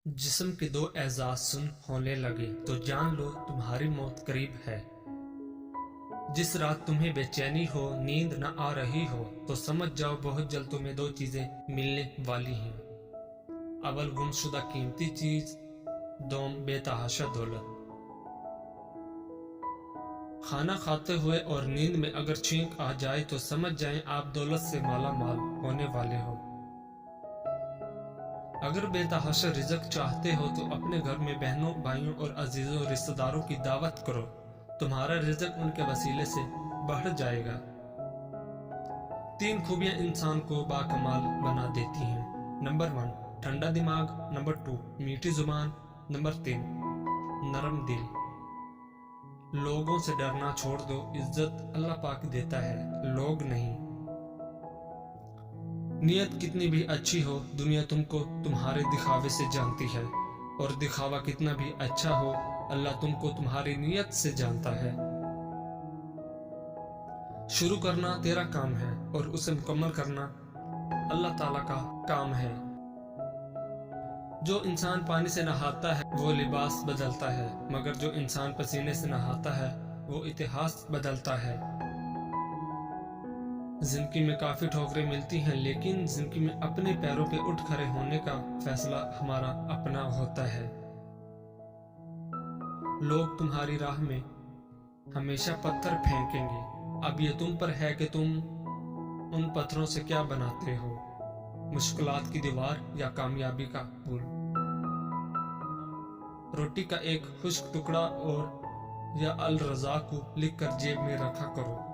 जिस्म के दो एजाज सुन होने लगे तो जान लो तुम्हारी मौत करीब है। जिस रात तुम्हें बेचैनी हो, नींद न आ रही हो, तो समझ जाओ बहुत जल्द तुम्हें दो चीजें मिलने वाली हैं। अव्वल गुमशुदा कीमती चीज, दोम बेतहाशा दौलत। खाना खाते हुए और नींद में अगर छींक आ जाए तो समझ जाएं आप दौलत से माला माल होने वाले हो। अगर बेतहाशा रिज़्क चाहते हो तो अपने घर में बहनों, भाइयों और अजीजों रिश्तेदारों की दावत करो, तुम्हारा रिज़्क उनके वसीले से बढ़ जाएगा। 3 खूबियां इंसान को बाकमाल बना देती हैं। नंबर 1 ठंडा दिमाग, नंबर 2 मीठी जुबान, नंबर 3 नरम दिल। लोगों से डरना छोड़ दो, इज्जत अल्लाह पाक देता है, लोग नहीं। नियत कितनी भी अच्छी हो, दुनिया तुमको तुम्हारे दिखावे से जानती है, और दिखावा कितना भी अच्छा हो, अल्लाह तुमको तुम्हारी नियत से जानता है। शुरू करना तेरा काम है और उसे मुकम्मल करना अल्लाह ताला का काम है। जो इंसान पानी से नहाता है वो लिबास बदलता है, मगर जो इंसान पसीने से नहाता है वो इतिहास बदलता है। जिंदगी में काफी ठोकरें मिलती हैं, लेकिन जिंदगी में अपने पैरों पे उठ खड़े होने का फैसला हमारा अपना होता है। लोग तुम्हारी राह में हमेशा पत्थर फेंकेंगे, अब ये तुम पर है कि तुम उन पत्थरों से क्या बनाते हो, मुश्किलात की दीवार या कामयाबी का पुल। रोटी का एक खुश्क टुकड़ा और या अल रजा को लिख कर जेब में रखा करो,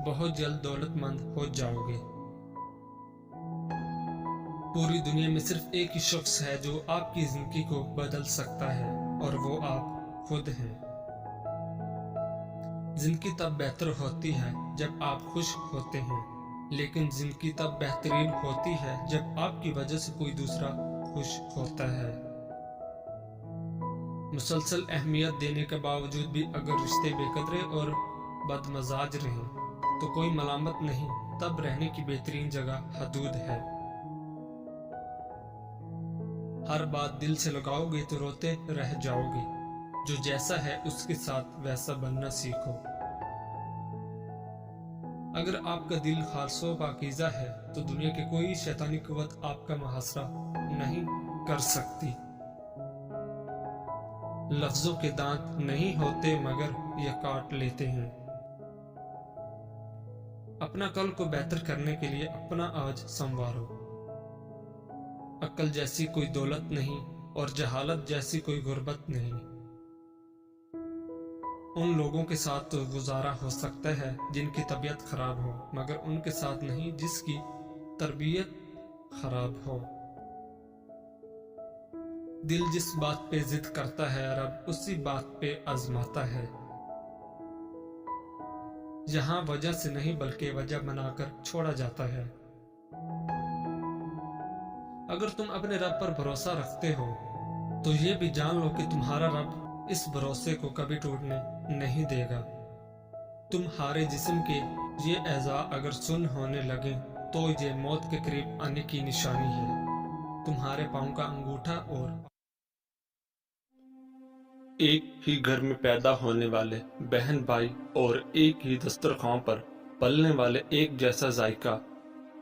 बहुत जल्द दौलतमंद हो जाओगे। पूरी दुनिया में सिर्फ एक ही शख्स है जो आपकी जिंदगी को बदल सकता है, और वो आप खुद हैं। जिंदगी तब बेहतर होती है जब आप खुश होते हैं, लेकिन जिंदगी तब बेहतरीन होती है जब आपकी वजह से कोई दूसरा खुश होता है। मुसलसल अहमियत देने के बावजूद भी अगर रिश्ते बेकदरे और बदमजाज रहें तो कोई मलामत नहीं, तब रहने की बेहतरीन जगह हदूद है। हर बात दिल से लगाओगे तो रोते रह जाओगे, जो जैसा है उसके साथ वैसा बनना सीखो। अगर आपका दिल खालसो पाकीज़ा है तो दुनिया की कोई शैतानी कुव्वत आपका मुहासरा नहीं कर सकती। लफ्जों के दांत नहीं होते मगर ये काट लेते हैं। अपना कल को बेहतर करने के लिए अपना आज संवारो। अक्ल जैसी कोई दौलत नहीं और जहालत जैसी कोई गुर्बत नहीं। उन लोगों के साथ तो गुजारा हो सकता है जिनकी तबीयत खराब हो, मगर उनके साथ नहीं जिसकी तरबियत खराब हो। दिल जिस बात पे जिद करता है, रब उसी बात पे आजमाता है। यहाँ वजह से नहीं बल्कि वजह बनाकर छोड़ा जाता है। अगर तुम अपने रब पर भरोसा रखते हो तो ये भी जान लो कि तुम्हारा रब इस भरोसे को कभी टूटने नहीं देगा। तुम्हारे जिस्म के ये एज़ा अगर सुन होने लगे तो ये मौत के करीब आने की निशानी है। तुम्हारे पाँव का अंगूठा और एक ही घर में पैदा होने वाले बहन भाई और एक ही दस्तरखान पर पलने वाले एक जैसा जायका,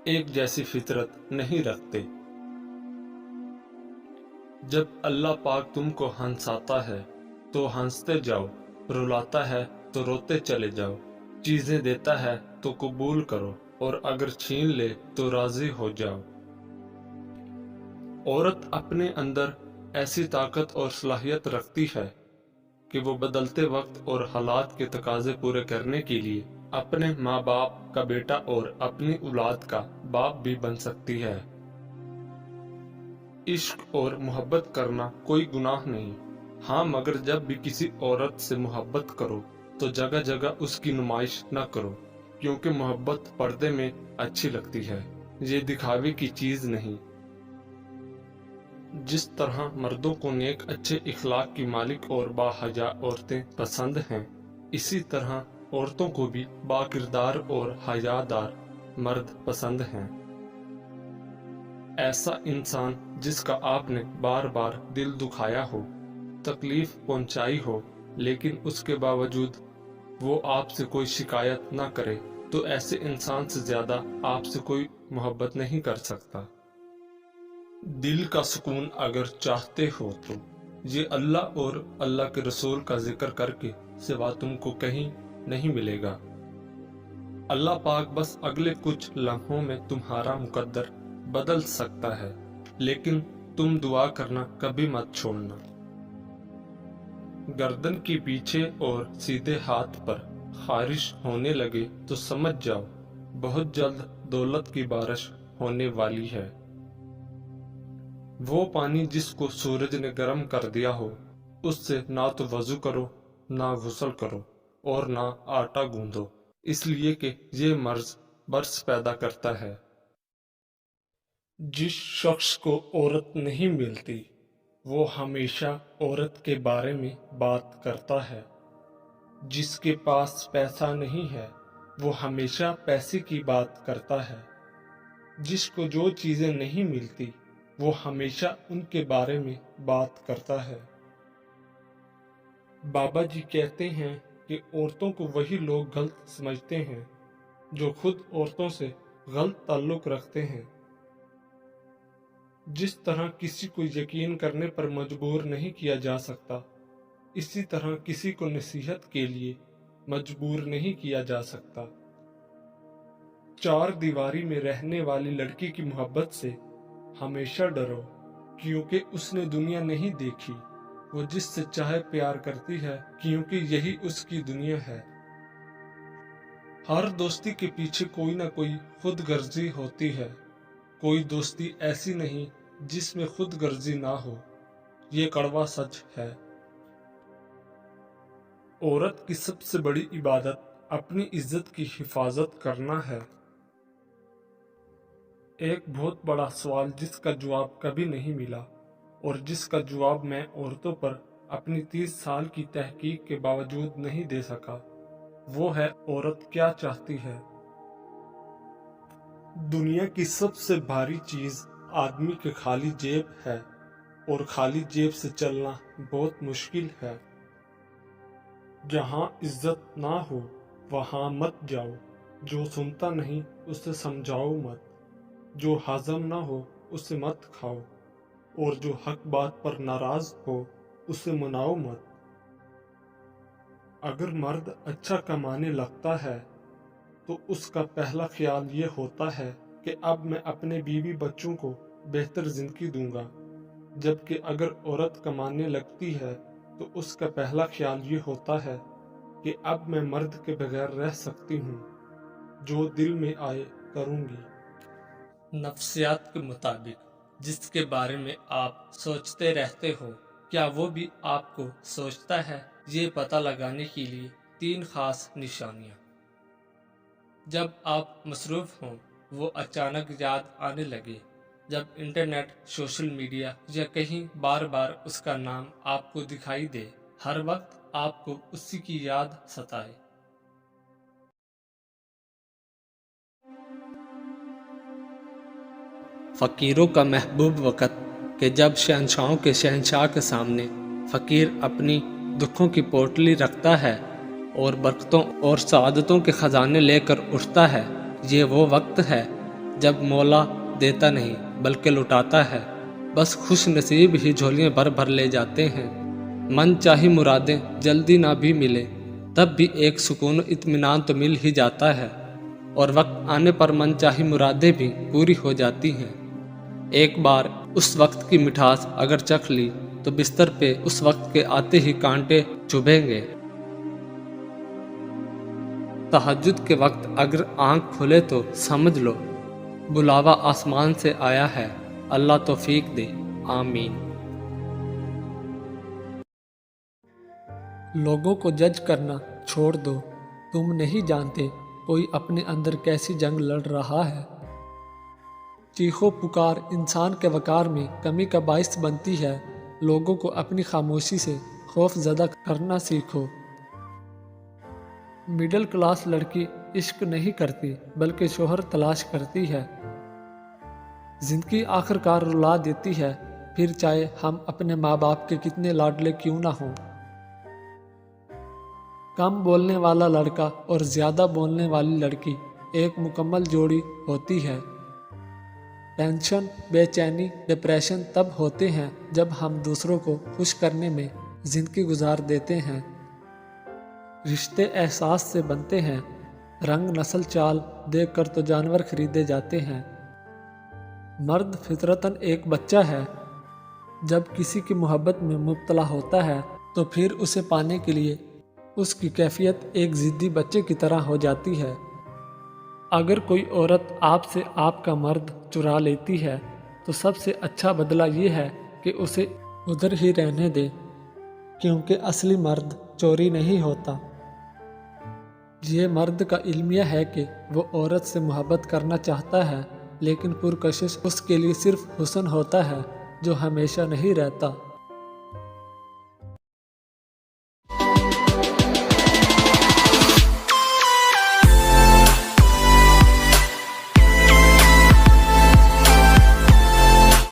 एक जैसी फितरत नहीं रखते। जब अल्लाह पाक तुमको हंसाता है तो हंसते जाओ, रुलाता है तो रोते चले जाओ, चीजें देता है तो कबूल करो, और अगर छीन ले तो राजी हो जाओ। औरत अपने अंदर ऐसी ताकत और सलाहियत रखती है कि वो बदलते वक्त और हालात के तकाजे पूरे करने के लिए अपने माँ बाप का बेटा और अपनी औलाद का बाप भी बन सकती है। इश्क और मोहब्बत करना कोई गुनाह नहीं, हाँ, मगर जब भी किसी औरत से मोहब्बत करो तो जगह जगह उसकी नुमाइश न करो, क्योंकि मोहब्बत पर्दे में अच्छी लगती है, ये दिखावे की चीज नहीं। जिस तरह मर्दों को नेक अच्छे इखलाक की मालिक और बाहया औरतें पसंद हैं, इसी तरह औरतों को भी बाकिरदार और हयादार मर्द पसंद हैं। ایسا انسان جس کا آپ نے بار بار دل دکھایا ہو، تکلیف پہنچائی ہو، لیکن اس کے باوجود وہ آپ سے کوئی شکایت نہ کرے، تو ایسے انسان سے زیادہ آپ سے کوئی محبت نہیں کر سکتا۔ دل کا سکون اگر چاہتے ہو تو یہ اللہ اور اللہ کے رسول کا ذکر کر کے سوا تم کو کہیں نہیں ملے گا۔ اللہ پاک بس اگلے کچھ لمحوں میں تمہارا مقدر بدل سکتا ہے، لیکن تم دعا کرنا کبھی مت چھوڑنا۔ گردن کے پیچھے اور سیدھے ہاتھ پر خارش ہونے لگے تو سمجھ جاؤ بہت جلد دولت کی بارش ہونے والی ہے۔ وہ پانی جس کو سورج نے گرم کر دیا ہو، اس سے نہ تو وضو کرو، نہ غسل کرو اور نہ آٹا گوندو، اس لیے کہ یہ مرض برس پیدا کرتا ہے۔ جس شخص کو عورت نہیں ملتی وہ ہمیشہ عورت کے بارے میں بات کرتا ہے۔ جس کے پاس پیسہ نہیں ہے وہ ہمیشہ پیسے کی بات کرتا ہے۔ جس کو جو چیزیں نہیں ملتی وہ ہمیشہ ان کے بارے میں بات کرتا ہے۔ بابا جی کہتے ہیں کہ عورتوں کو وہی لوگ غلط سمجھتے ہیں جو خود عورتوں سے غلط تعلق رکھتے ہیں۔ جس طرح کسی کو یقین کرنے پر مجبور نہیں کیا جا سکتا، اسی طرح کسی کو نصیحت کے لیے مجبور نہیں کیا جا سکتا۔ چار دیواری میں رہنے والی لڑکی کی محبت سے ہمیشہ ڈرو، کیونکہ اس نے دنیا نہیں دیکھی۔ وہ جس سے چاہے پیار کرتی ہے کیونکہ یہی اس کی دنیا ہے۔ ہر دوستی کے پیچھے کوئی نہ کوئی خود غرضی ہوتی ہے، کوئی دوستی ایسی نہیں جس میں خود غرضی نہ ہو، یہ کڑوا سچ ہے۔ عورت کی سب سے بڑی عبادت اپنی عزت کی حفاظت کرنا ہے۔ ایک بہت بڑا سوال جس کا جواب کبھی نہیں ملا اور جس کا جواب میں عورتوں پر اپنی 30 سال کی تحقیق کے باوجود نہیں دے سکا، وہ ہے عورت کیا چاہتی ہے۔ دنیا کی سب سے بھاری چیز آدمی کے خالی جیب ہے، اور خالی جیب سے چلنا بہت مشکل ہے۔ جہاں عزت نہ ہو وہاں مت جاؤ، جو سنتا نہیں اسے سمجھاؤ مت، جو ہضم نہ ہو اسے مت کھاؤ، اور جو حق بات پر ناراض ہو اسے مناؤ مت۔ اگر مرد اچھا کمانے لگتا ہے تو اس کا پہلا خیال یہ ہوتا ہے کہ اب میں اپنے بیوی بچوں کو بہتر زندگی دوں گا، جبکہ اگر عورت کمانے لگتی ہے تو اس کا پہلا خیال یہ ہوتا ہے کہ اب میں مرد کے بغیر رہ سکتی ہوں، جو دل میں آئے کروں گی۔ نفسیات کے مطابق جس کے بارے میں آپ سوچتے رہتے ہو، کیا وہ بھی آپ کو سوچتا ہے؟ یہ پتہ لگانے کے لیے 3 خاص نشانیاں۔ جب آپ مصروف ہوں، وہ اچانک یاد آنے لگے، جب انٹرنیٹ، سوشل میڈیا یا کہیں بار بار اس کا نام آپ کو دکھائی دے، ہر وقت آپ کو اسی کی یاد ستائے۔ فقیروں کا محبوب وقت کہ جب شہنشاہوں کے شہنشاہ کے سامنے فقیر اپنی دکھوں کی پوٹلی رکھتا ہے اور برکتوں اور سعادتوں کے خزانے لے کر اٹھتا ہے، یہ وہ وقت ہے جب مولا دیتا نہیں بلکہ لٹاتا ہے۔ بس خوش نصیب ہی جھولیاں بھر بھر لے جاتے ہیں۔ من چاہی مرادیں جلدی نہ بھی ملے تب بھی ایک سکون و اطمینان تو مل ہی جاتا ہے، اور وقت آنے پر من چاہی مرادیں بھی پوری ہو جاتی ہیں۔ ایک بار اس وقت کی مٹھاس اگر چکھ لی تو بستر پہ اس وقت کے آتے ہی کانٹے چبھیں گے۔ تہجد کے وقت اگر آنکھ کھلے تو سمجھ لو بلاوا آسمان سے آیا ہے، اللہ توفیق دے، آمین۔ لوگوں کو جج کرنا چھوڑ دو، تم نہیں جانتے کوئی اپنے اندر کیسی جنگ لڑ رہا ہے۔ چیخو پکار انسان کے وقار میں کمی کا باعث بنتی ہے۔ لوگوں کو اپنی خاموشی سے خوف زدہ کرنا سیکھو۔ مڈل کلاس لڑکی عشق نہیں کرتی بلکہ شوہر تلاش کرتی ہے۔ जिंदगी आखिरकार रुला देती है, फिर चाहे हम अपने माँ बाप के कितने लाडले क्यों ना हों। कम बोलने वाला लड़का और ज़्यादा बोलने वाली लड़की एक मुकम्मल जोड़ी होती है। टेंशन, बेचैनी, डिप्रेशन तब होते हैं जब हम दूसरों को खुश करने में ज़िंदगी गुजार देते हैं। रिश्ते एहसास से बनते हैं, रंग नस्ल चाल देखकर तो जानवर खरीदे जाते हैं। मर्द फितरतन एक बच्चा है, जब किसी की मोहब्बत में मुब्तला होता है तो फिर उसे पाने के लिए उसकी कैफियत एक ज़िद्दी बच्चे की तरह हो जाती है। अगर कोई औरत आपसे आपका मर्द चुरा लेती है तो सबसे अच्छा बदला ये है कि उसे उधर ही रहने दे, क्योंकि असली मर्द चोरी नहीं होता। ये मर्द का इल्मिया है कि वो औरत से मोहब्बत करना चाहता है, लेकिन पुरकशिश उसके लिए सिर्फ हुस्न होता है जो हमेशा नहीं रहता।